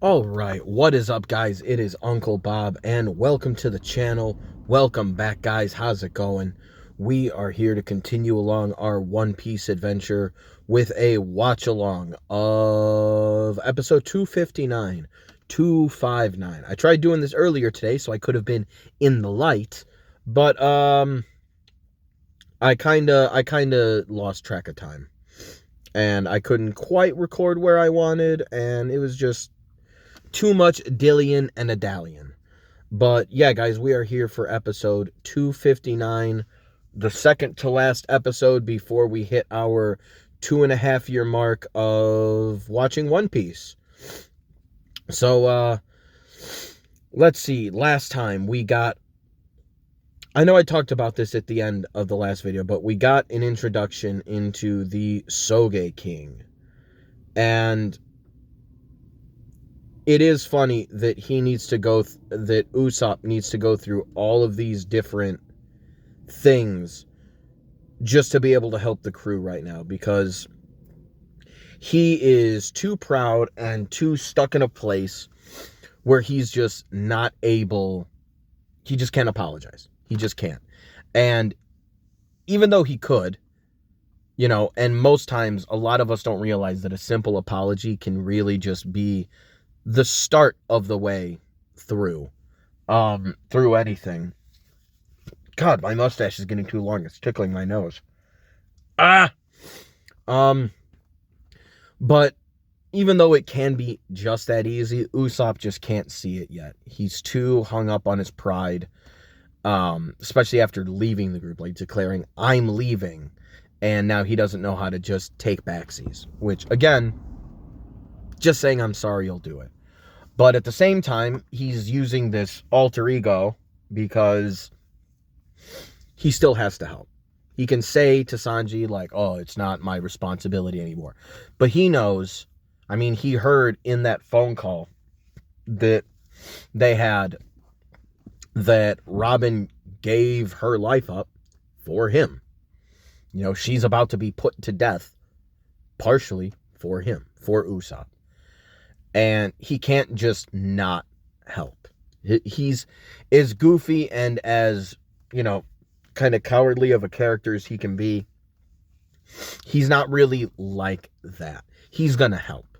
All right, what is up, guys? It is Uncle Bob, and welcome to the channel. Welcome back, guys. How's it going? We are here to continue along our One Piece adventure with a watch along of episode 259, 259. I tried doing this earlier today, so I could have been in the light, but I kinda lost track of time, and I couldn't quite record where I wanted, and it was just too much dillion and a dallion. But yeah, guys, we are here for episode 259, the second to last episode before we hit our 2.5 year mark of watching One Piece. So, let's see. Last time we got, I know I talked about this at the end of the last video, but we got an introduction into the Soge King. And it is funny that he needs to go, that Usopp needs to go through all of these different things just to be able to help the crew right now, because he is too proud and too stuck in a place where he's just not able, he just can't apologize. He just can't. And even though he could, and most times a lot of us don't realize that a simple apology can really just be the start of the way through anything. God, my mustache is getting too long. It's tickling my nose. But even though it can be just that easy, Usopp just can't see it yet. He's too hung up on his pride, especially after leaving the group, like declaring, I'm leaving. And now he doesn't know how to just take backsies, which, again, just saying I'm sorry will do it. But at the same time, he's using this alter ego because he still has to help. He can say to Sanji, like, oh, it's not my responsibility anymore. But he knows, he heard in that phone call that they had that Robin gave her life up for him. She's about to be put to death partially for him, for Usopp. And he can't just not help. He's as goofy and as, kind of cowardly of a character as he can be. He's not really like that. He's going to help.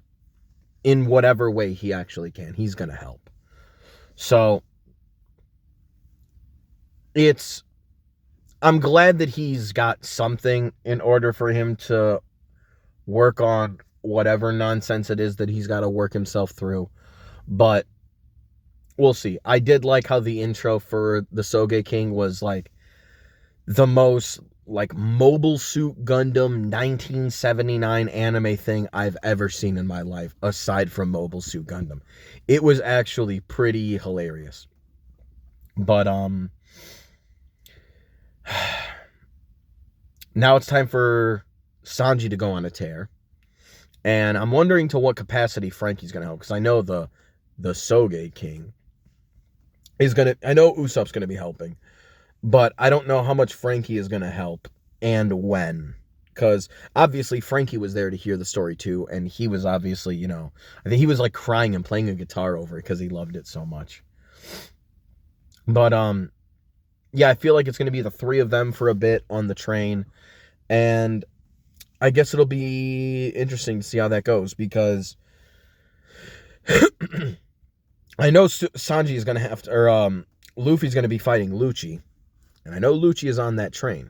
In whatever way he actually can, he's going to help. So, I'm glad that he's got something in order for him to work on whatever nonsense it is that he's got to work himself through. But we'll see. I did like how the intro for the Soge King was like the most like Mobile Suit Gundam 1979 anime thing I've ever seen in my life, aside from Mobile Suit Gundam. It was actually pretty hilarious. But now it's time for Sanji to go on a tear. And I'm wondering to what capacity Franky's going to help. Because I know the Soge King is going to... I know Usopp's going to be helping. But I don't know how much Franky is going to help. And when. Because obviously Franky was there to hear the story too. And he was obviously, I think he was like crying and playing a guitar over it. Because he loved it so much. But, yeah, I feel like it's going to be the three of them for a bit on the train. And I guess it'll be interesting to see how that goes, because I know Sanji is going to have to, or Luffy's going to be fighting Lucci, and I know Lucci is on that train,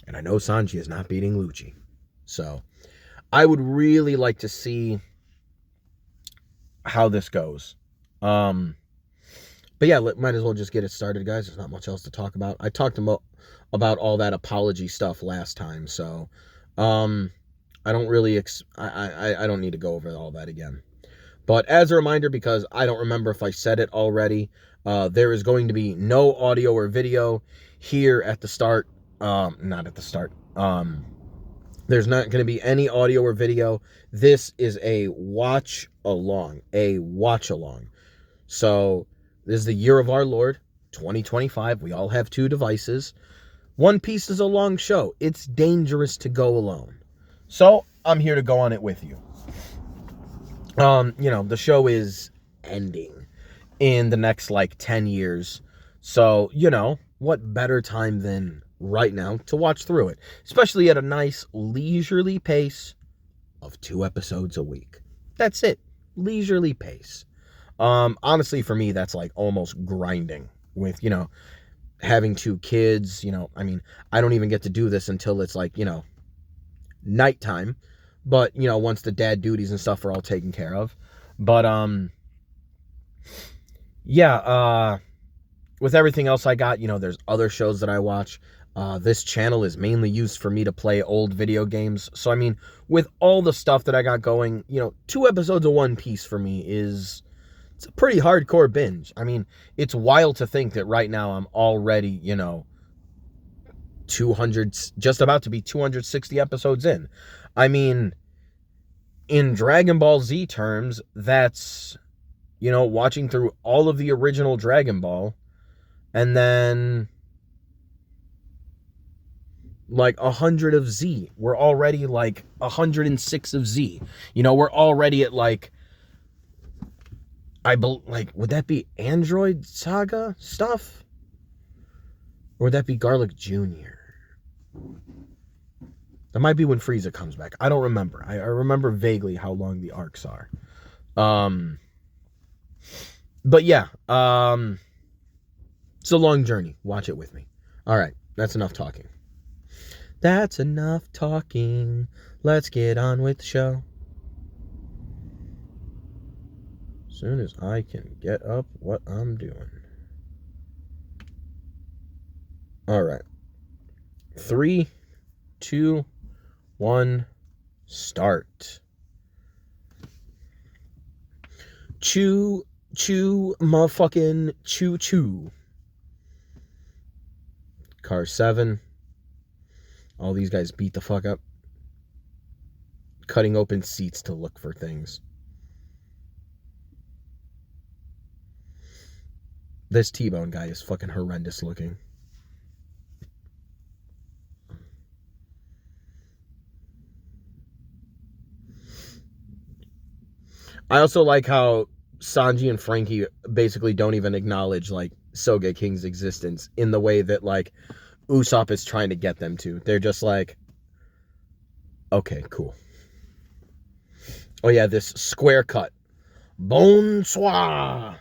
and I know Sanji is not beating Lucci. So I would really like to see how this goes. But yeah, might as well just get it started, guys. There's not much else to talk about. I talked about all that apology stuff last time, so I don't really, I don't need to go over all that again. But as a reminder, because I don't remember if I said it already, there is going to be no audio or video here at the start. Not at the start. There's not going to be any audio or video. This is a watch along. So this is the year of our Lord, 2025. We all have 2 devices. One Piece is a long show. It's dangerous to go alone. So I'm here to go on it with you. The show is ending in the next like 10 years. So, what better time than right now to watch through it, especially at a nice leisurely pace of 2 episodes a week. That's it. Leisurely pace. Honestly, for me, that's like almost grinding with, having 2 kids. I don't even get to do this until it's like, nighttime. But, once the dad duties and stuff are all taken care of. But, yeah, with everything else I got, there's other shows that I watch. This channel is mainly used for me to play old video games. So, with all the stuff that I got going, 2 episodes of One Piece for me it's a pretty hardcore binge. It's wild to think that right now I'm already, 200, just about to be 260 episodes in. In Dragon Ball Z terms, that's, watching through all of the original Dragon Ball, and then like 100 of Z. We're already like 106 of Z. We're already at like, would that be Android Saga stuff? Or would that be Garlic Jr.? That might be when Frieza comes back. I don't remember. I remember vaguely how long the arcs are. But yeah, it's a long journey. Watch it with me. All right, that's enough talking. That's enough talking. Let's get on with the show. As soon as I can get up what I'm doing. All right. 3, 2, 1, start. Choo, motherfucking choo. Car 7. All these guys beat the fuck up. Cutting open seats to look for things. This T-Bone guy is fucking horrendous looking. I also like how Sanji and Frankie basically don't even acknowledge like Sogeking's existence in the way that like Usopp is trying to get them to. They're just like, okay, cool. Oh yeah, this square cut. Bonsoir.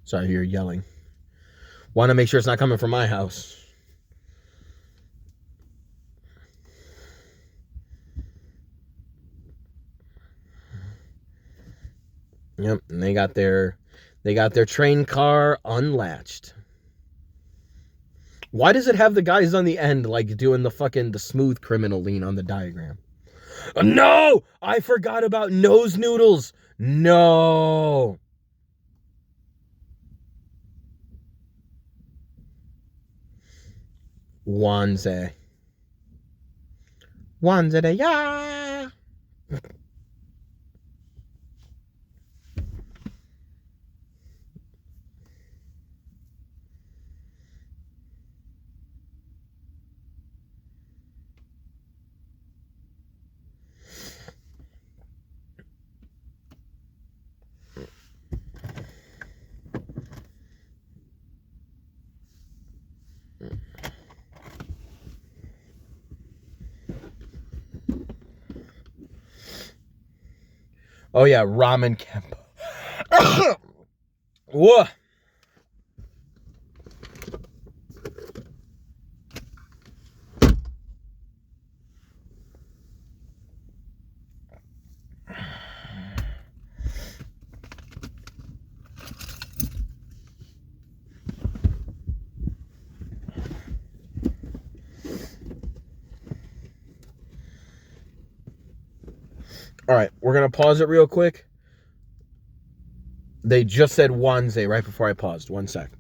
Sorry, you're yelling. Want to make sure it's not coming from my house. Yep, and they got their train car unlatched. Why does it have the guys on the end like doing the smooth criminal lean on the diagram? No! I forgot about nose noodles. No. Wanze de ya. Oh yeah, Ramen Kempo. Whoa. All right, we're going to pause it real quick. They just said Wanze right before I paused. 1 sec.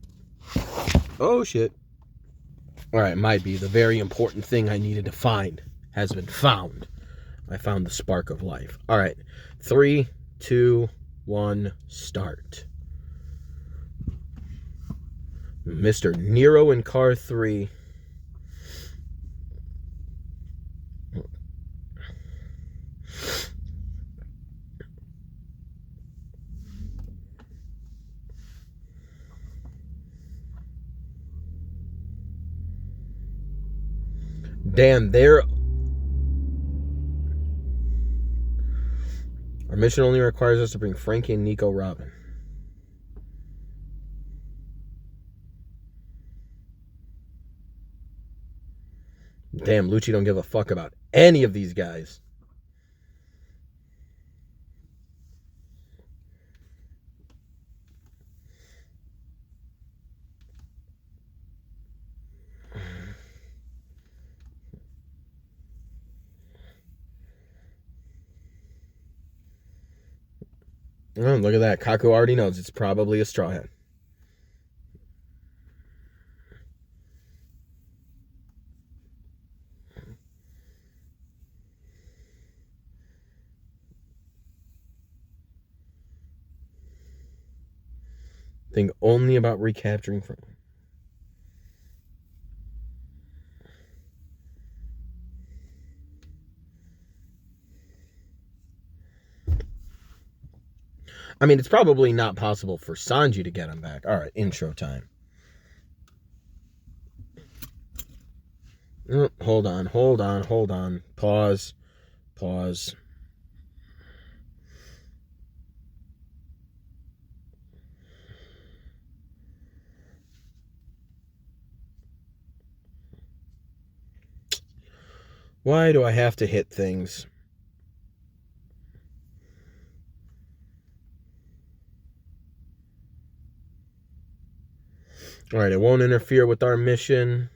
Oh, shit. All right, might be the very important thing I needed to find has been found. I found the spark of life. All right, 3, 2, 1, start. Mr. Nero in car 3. Damn, our mission only requires us to bring Frankie and Nico Robin. Damn, Lucci don't give a fuck about any of these guys. Oh, look at that. Kaku already knows it's probably a Straw Hat. Think only about recapturing Frank. I mean, it's probably not possible for Sanji to get him back. All right, intro time. Hold on. Pause. Why do I have to hit things? All right, it won't interfere with our mission.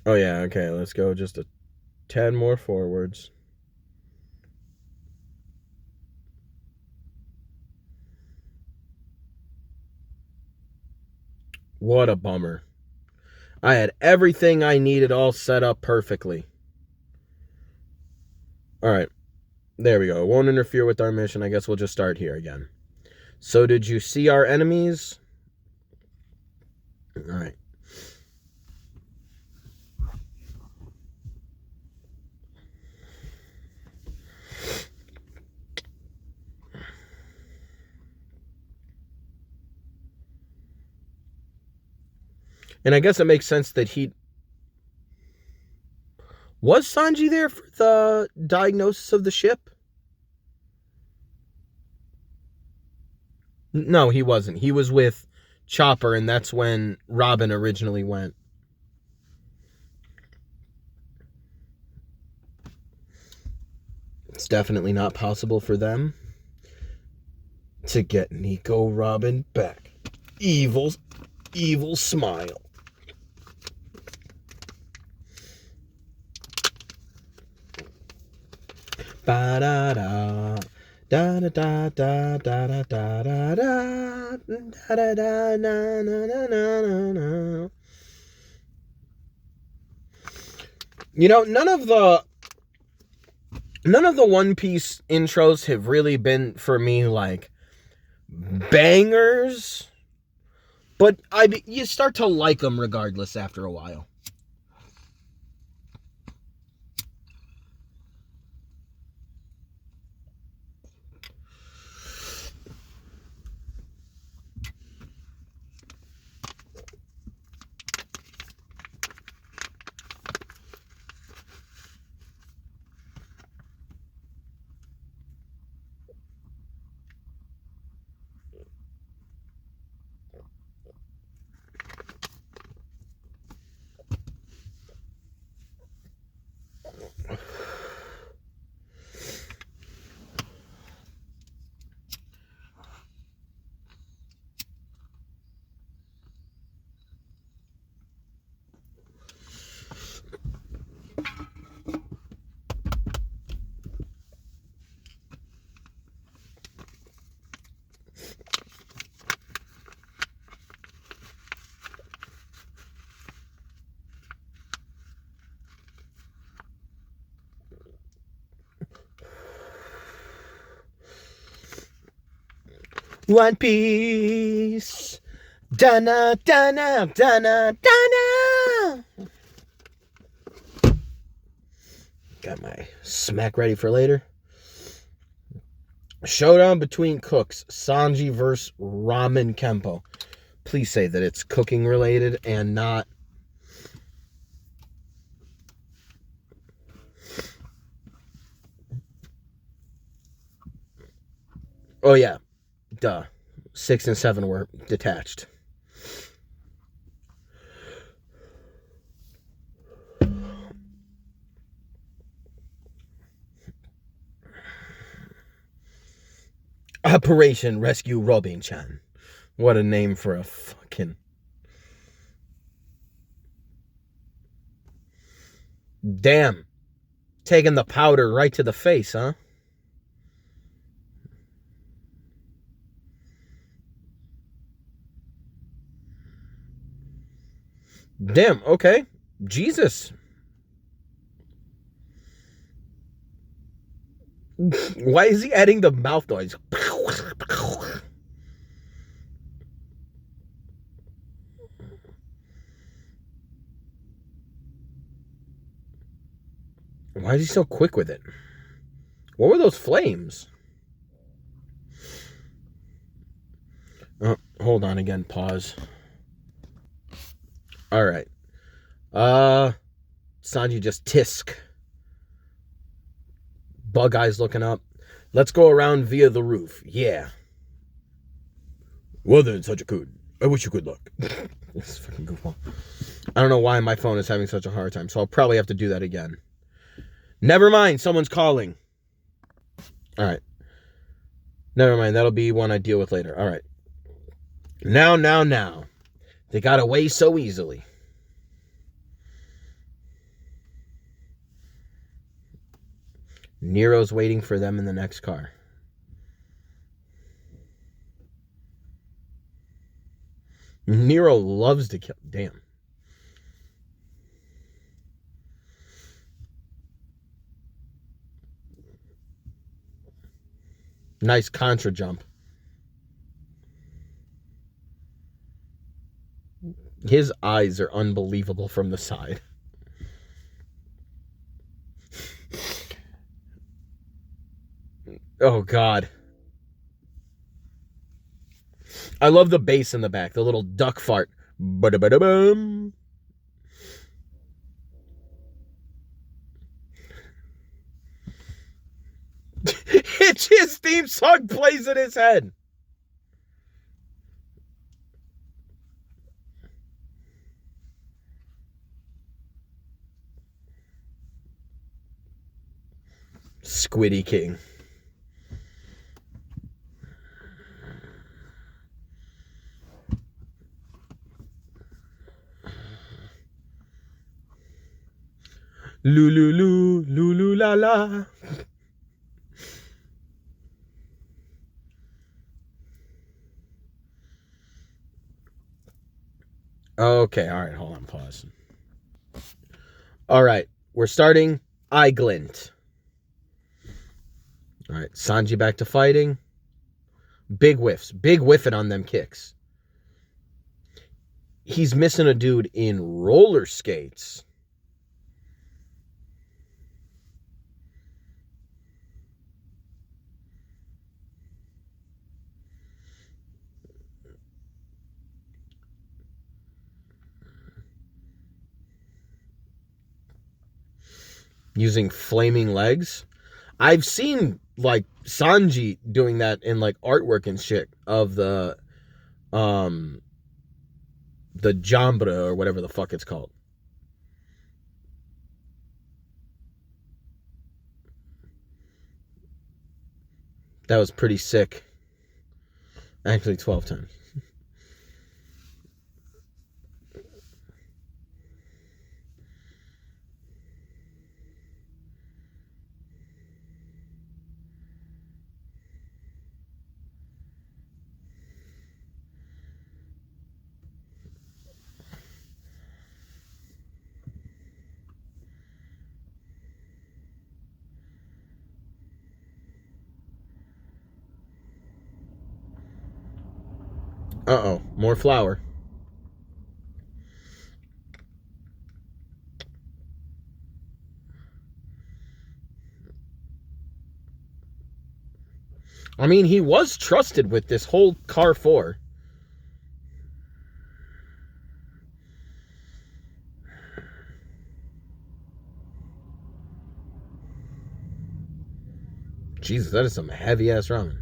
Oh, yeah, okay, let's go just a tad more forwards. What a bummer. I had everything I needed all set up perfectly. All right, there we go. It won't interfere with our mission. I guess we'll just start here again. So did you see our enemies? All right. And I guess it makes sense that he... Was Sanji there for the diagnosis of the ship? No, he wasn't. He was with Chopper, and that's when Robin originally went. It's definitely not possible for them to get Nico Robin back. Evil smile. Ba-da-da. Da da da da da da da da da da da na na na na na. You know, none of the One Piece intros have really been for me like bangers, but you start to like them regardless after a while. One Piece. Dana, Dana, Dana, Dana. Got my smack ready for later. Showdown between cooks. Sanji versus Ramen Kempo. Please say that it's cooking related and not... Oh yeah. Duh. 6 and 7 were detached. Operation Rescue Robin-chan. What a name for a fucking... Damn. Taking the powder right to the face, huh? Damn, okay. Jesus. Why is he adding the mouth noise? Why is he so quick with it? What were those flames? Oh, hold on again. Pause. All right. Sanji just tisk. Bug Eyes looking up. Let's go around via the roof. Yeah. Well then, such a good. I wish you good luck. This is fucking goofball. I don't know why my phone is having such a hard time, so I'll probably have to do that again. Never mind, someone's calling. All right. Never mind, that'll be one I deal with later. All right. Now. They got away so easily. Nero's waiting for them in the next car. Nero loves to kill. Damn. Nice contra jump. His eyes are unbelievable from the side. Oh, God. I love the bass in the back, the little duck fart. Ba-da-ba-da-bum. It's his theme song plays in his head. Squiddy King. Lulu, lulu, la la. Okay, all right, hold on, pause. All right, we're starting Eye Glint. All right, Sanji back to fighting. Big whiffs, big whiffing on them kicks. He's missing a dude in roller skates. Using flaming legs. I've seen like Sanji doing that in like artwork and shit of the Jambra or whatever the fuck it's called. That was pretty sick. Actually 12 times. Uh-oh, more flour. I mean, he was trusted with this whole Carrefour. Jesus, that is some heavy-ass ramen.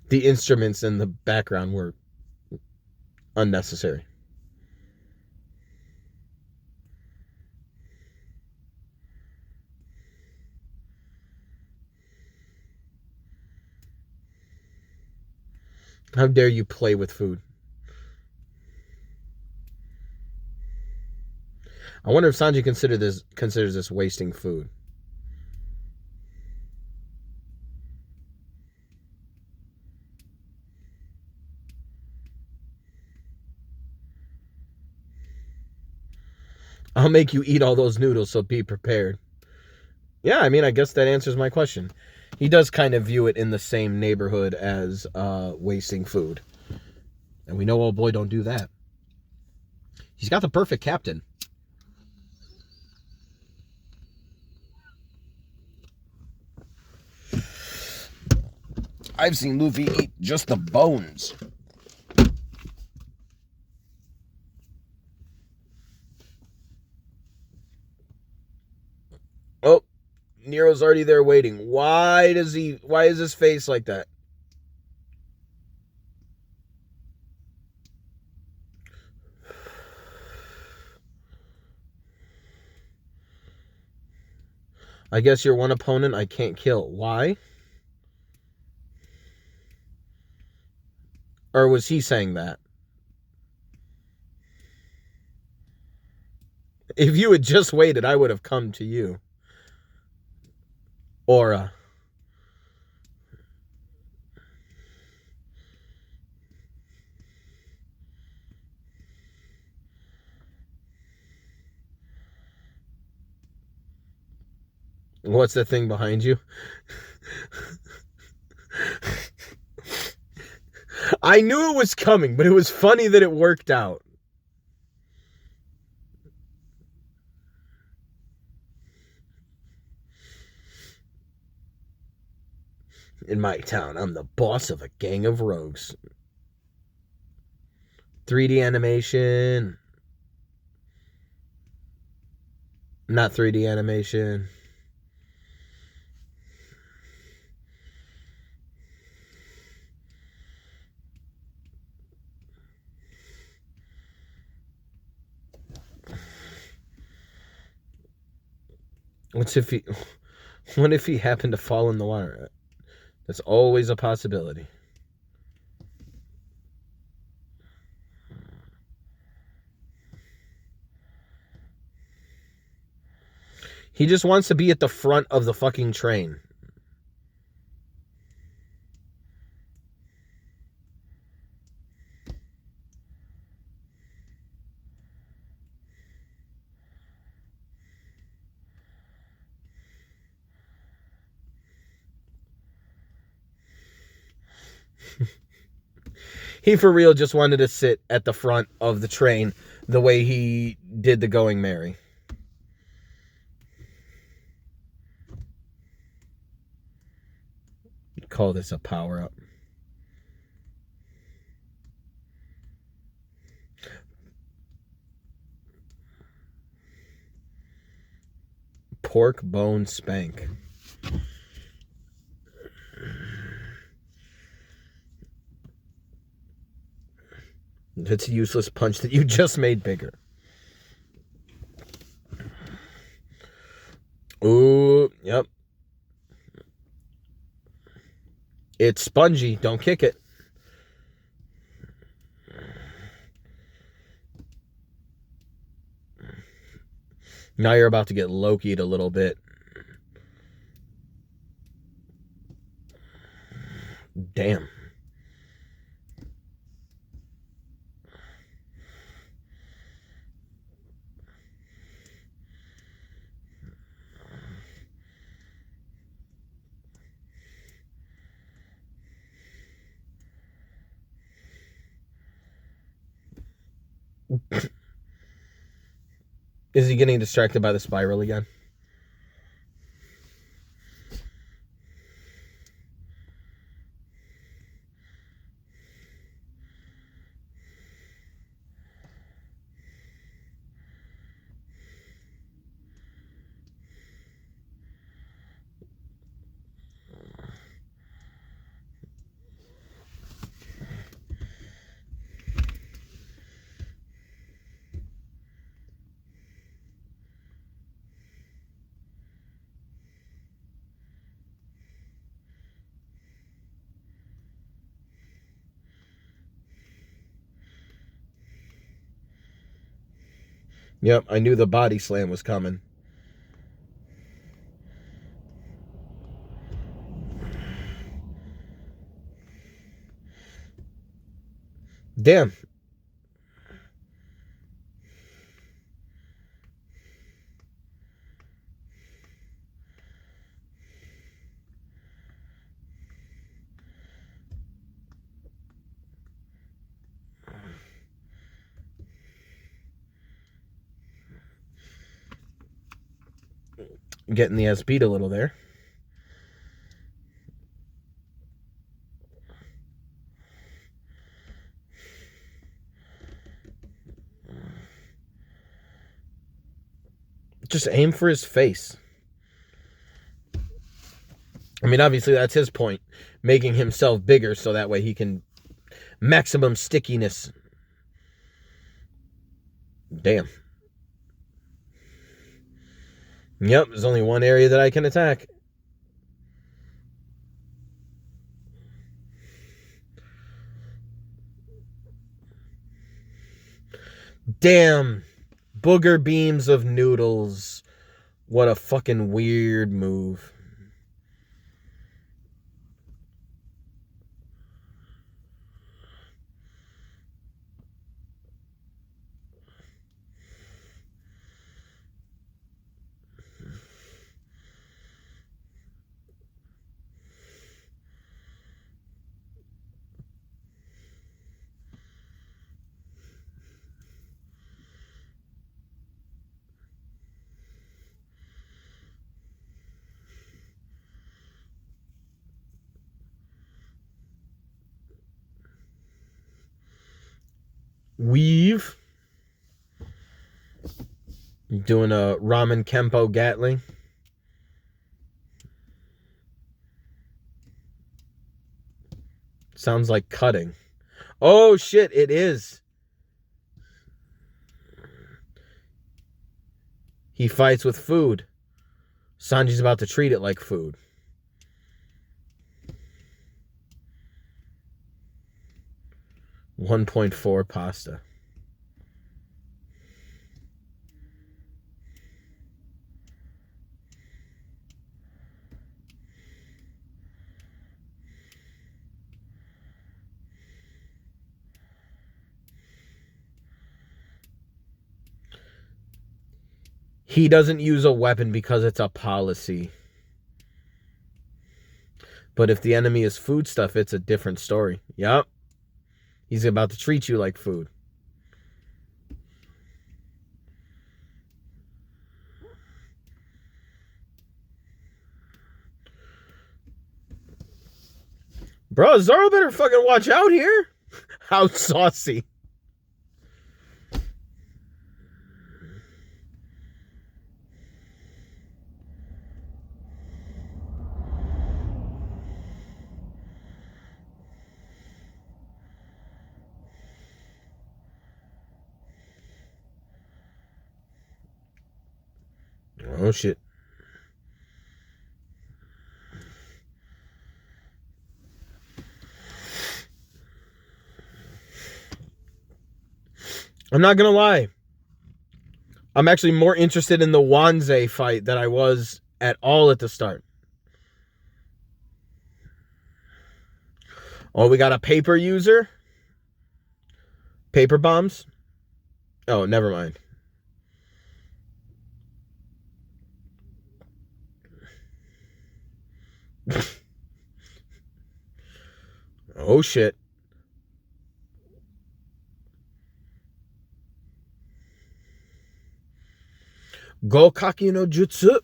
The instruments in the background were unnecessary. How dare you play with food? I wonder if Sanji considers this wasting food. I'll make you eat all those noodles, so be prepared. Yeah, I mean, I guess that answers my question. He does kind of view it in the same neighborhood as wasting food. And we know old boy don't do that. He's got the perfect captain. I've seen Luffy eat just the bones. Oh, Nero's already there waiting. Why is his face like that? I guess you're one opponent I can't kill. Why? Or was he saying that? If you had just waited, I would have come to you. Or, what's the thing behind you? I knew it was coming, but it was funny that it worked out. In my town, I'm the boss of a gang of rogues. 3D animation. Not 3D animation. What if he happened to fall in the water? That's always a possibility. He just wants to be at the front of the fucking train. He for real just wanted to sit at the front of the train the way he did the Going Merry. Call this a power-up. Pork bone spank. It's a useless punch that you just made bigger. Ooh, yep. It's spongy. Don't kick it. Now you're about to get Loki'd a little bit. Damn. Is he getting distracted by the spiral again? Yep, I knew the body slam was coming. Damn. Getting the ass beat a little there. Just aim for his face. I mean, obviously that's his point. Making himself bigger so that way he can maximum stickiness. Damn. Yep, there's only one area that I can attack. Damn. Booger beams of noodles. What a fucking weird move. Weave. Doing a Ramen Kempo Gatling. Sounds like cutting. Oh shit, it is. He fights with food. Sanji's about to treat it like food. $1.4 pasta. He doesn't use a weapon because it's a policy. But if the enemy is foodstuff, it's a different story. Yup. He's about to treat you like food. Bro, Zoro better fucking watch out here. How saucy. Oh shit. I'm not gonna lie. I'm actually more interested in the Wanze fight than I was at all at the start. Oh, we got a paper user? Paper bombs? Oh, never mind. Oh shit. Gokaki no Jutsu.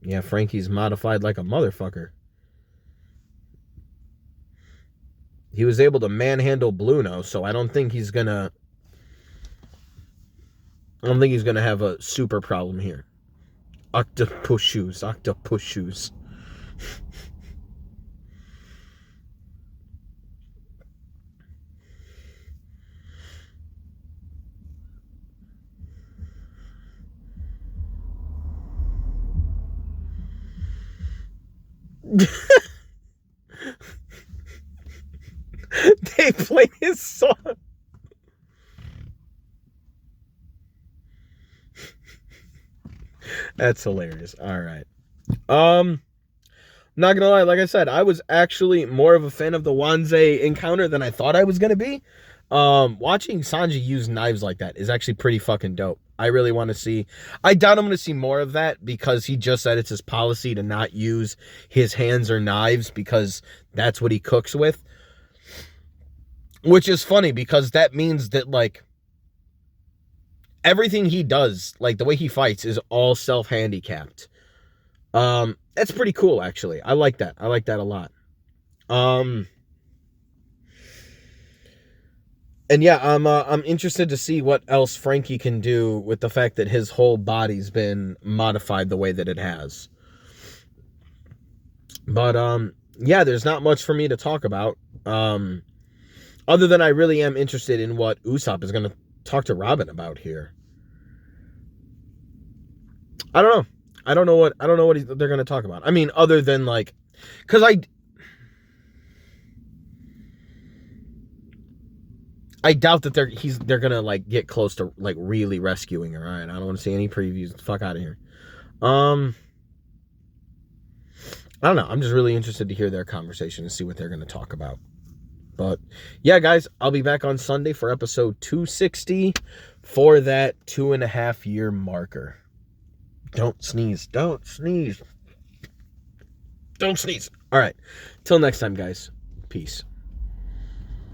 Yeah, Frankie's modified like a motherfucker. He was able to manhandle Bluno, so I don't think he's gonna have a super problem here. Octopus shoes. They play his song. That's hilarious. All right. Not gonna lie, like I said, I was actually more of a fan of the Wanze encounter than I thought I was gonna be. Watching Sanji use knives like that is actually pretty fucking dope. I really want to see. I doubt I'm gonna see more of that because he just said it's his policy to not use his hands or knives because that's what he cooks with. Which is funny because that means that like everything he does, like the way he fights, is all self-handicapped. That's pretty cool, actually. I like that. I like that a lot. And yeah, I'm interested to see what else Frankie can do with the fact that his whole body's been modified the way that it has. But yeah, there's not much for me to talk about. Other than I really am interested in what Usopp is going to talk to Robin about here. I don't know. I don't know what they're going to talk about. I mean, other than like, because I doubt that they're gonna like get close to like really rescuing her. All right, I don't want to see any previews. Fuck out of here. I don't know. I'm just really interested to hear their conversation and see what they're gonna talk about. But yeah, guys, I'll be back on Sunday for episode 260 for that 2.5 year marker. Don't sneeze. Don't sneeze. Don't sneeze. All right. Till next time, guys. Peace.